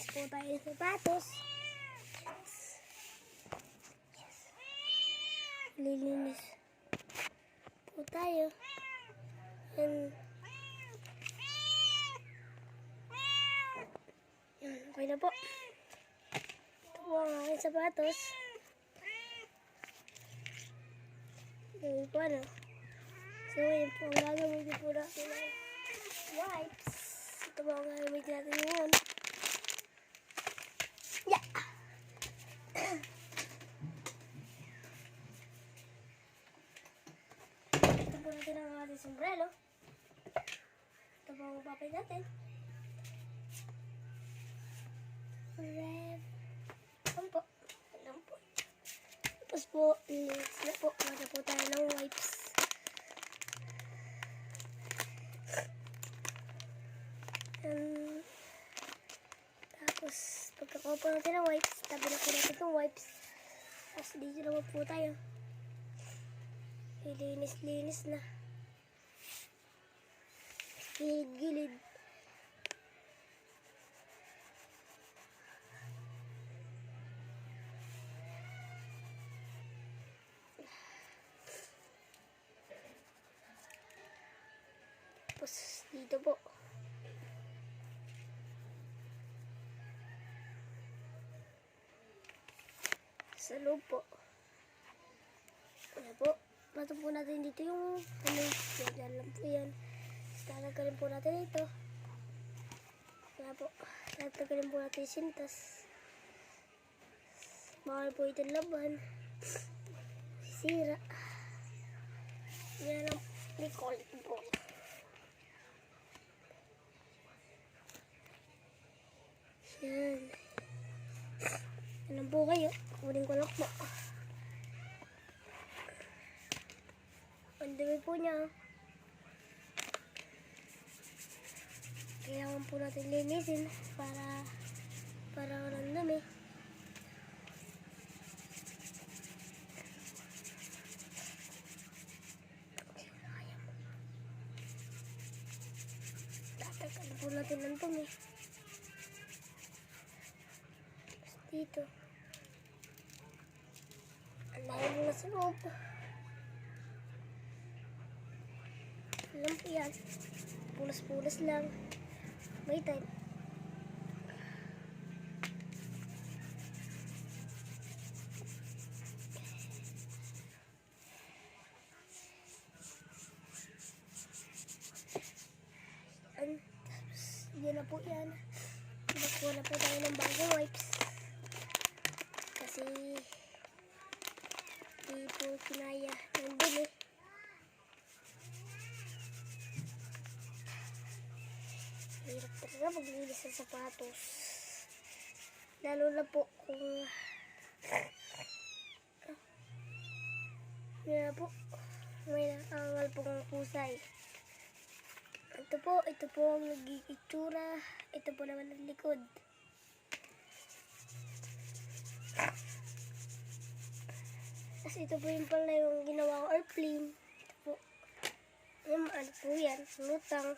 Linis po tayo ng sapatos. Lilinis po tayo. And yan, okay na po. Ito po ang aking sapatos. Ganyan po ano. So yun po ang gagamitin po natin ng wipes. Ito po ang gagamitin natin ngayon. Yeah! Ito po natin ang ating sombrero. Ito po ang papay natin. Red. Ayan po. Ayan po. Tapos po, linis na po. Mata po tayo ng wipes. Tapos, pagkakuha po natin ng wipes, tabi na po natin itong wipes. Tapos, dito naman po tayo. Ilinis-linis na. Gilid-gilid. Tapos, dito po. Sa loob po. Ayan po. Pato po natin dito yung ano. Yan lang po yan. Tatanggalin po natin ito. Ayan po. Tatanggalin po natin yung sintas. Bawal po ito laban. Sira. Yan ang Nicole po. Yan. Yan po kayo. Kunin ko lang po. Ang dami po niya. Kailangan po natin linisin para walang dami. Tatanggalin po natin ng dumi. Dito. Ang layo na sa loob. Alam po yan. Pulas-pulas lang. May time. Tapos, yan na po yan. Nakuha na po tayo ng bagong wipes. Kasi hindi po kinaya ng dumi. Hirap talaga maglinis ng sapatos. Lalo na po kung may nakangal pong pusay. Ito po ang naging itsura. Ito po naman ang likod. Tapos ito po yung pala yung ginawa ko airplane. Ito po. Ano po yan? Lutang.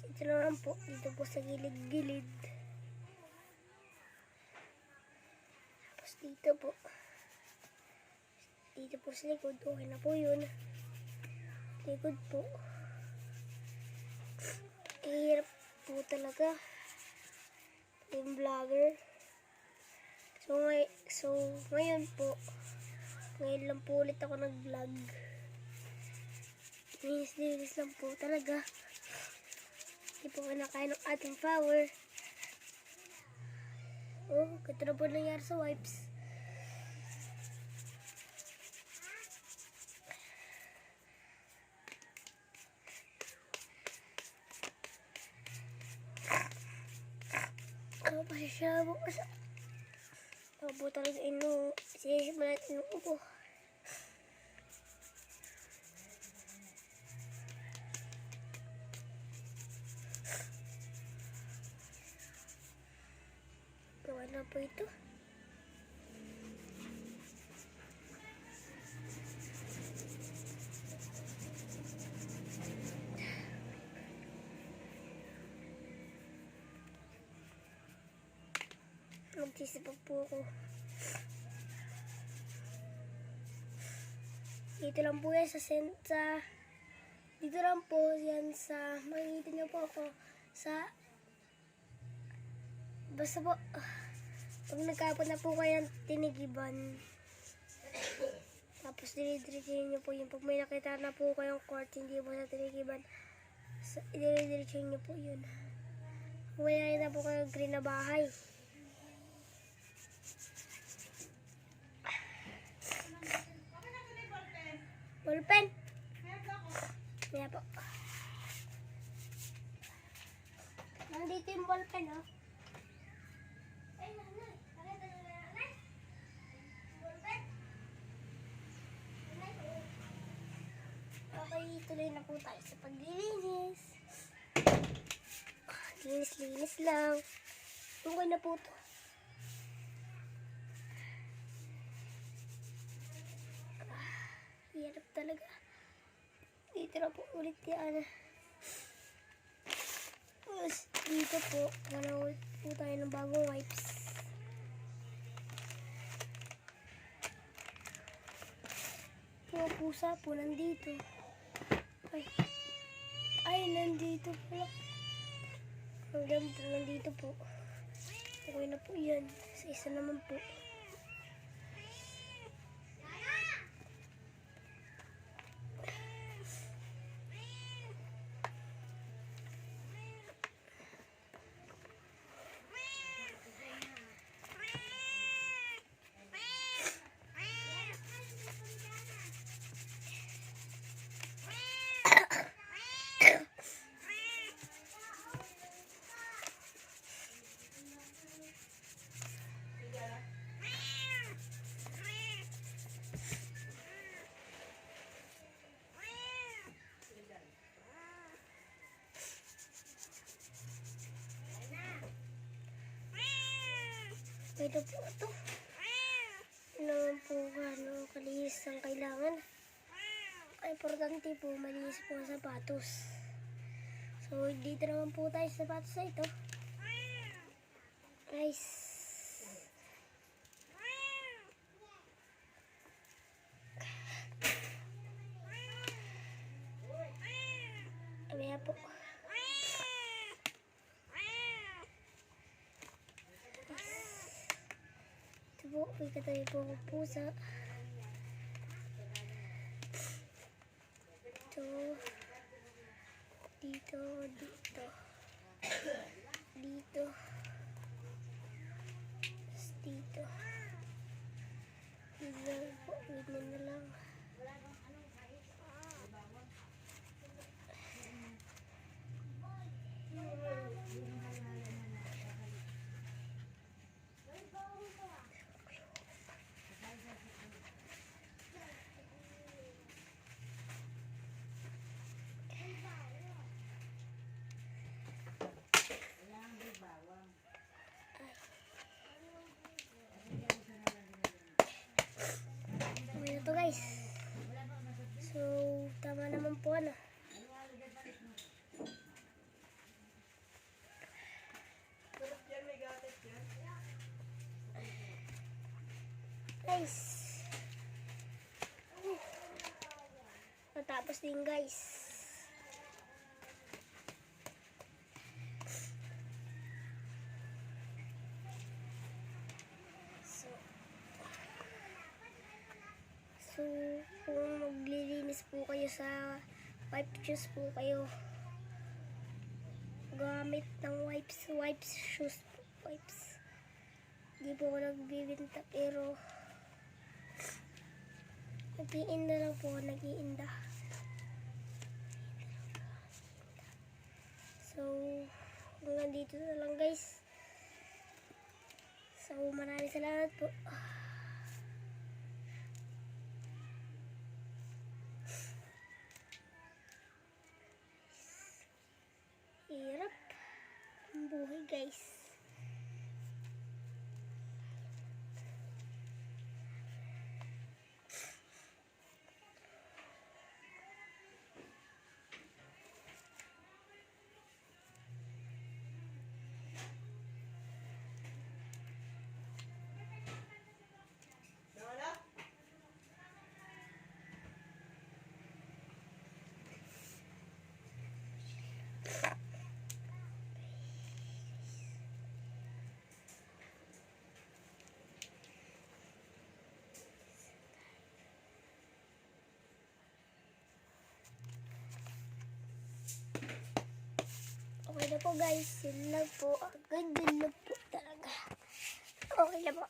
Ito naman po. Dito po sa gilid-gilid. Tapos dito po. Dito po sa likod. Okay na po yun. Likod po. Hirap po talaga. Yung vlogger. So, ngayon po, ngayon lang po ulit ako nag-vlog. Linis lang po talaga. Hindi po kinakain ng ating power. Oh, ganito na po nangyari sa wipes. Ako pa siya bukas. Ako po talaga sinisimulat ko. Gawa na po ito. Nagsisipag po ako. Dito lang po yan dito lang po yan sa, makikita niyo po ako sa, basta po, pag nagkapot na po kayo ng Tinigiban, tapos dinidiretsahin niyo po yun. Pag may nakita na po kayong court, hindi po sa Tinigiban, dinidiretsahin niyo po yun. Kung may nakita po kayong green na bahay, ballpen. Kaya po. Nandito yung ballpen, oh. Ay, nanay. Nakita nyo na, nanay? Ballpen? Nanay, oh. Okay, tuloy na po tayo sa paglilinis. Linis-linis lang. Okay na po to. Hirap talaga. Dito na po ulit yan. Tapos dito po, wala ulit po tayo ng bagong wipes. Mga pusa po nandito. Ay, nandito pala. Hanggang po nandito po. Okay na po yan. Sa isa naman po. Ito po ito. Naman po kalinis ang kailangan. Ay, importante po, malinis po ang sapatos. So, dito naman po tayo sa sapatos na ito. Guys. Ayan po. Po, may katabi po ako pusa. Ito. Dito. Dito. Dito. Tapos dito. Dito po. Wait na lang. Ito guys. So, tama naman po ano. Guys. Natapos din guys. So, kung maglilinis po kayo sa wipe shoes po kayo, gamit ng wipes shoes po, wipes. Hindi po ako nagbibinta pero nag-iinda lang po, nag-iinda. So, hanggang dito na lang guys. So, maraming salamat po. Hirap ang buhay guys. po guys, yun lang po. Ganda lang po talaga. Okay na po.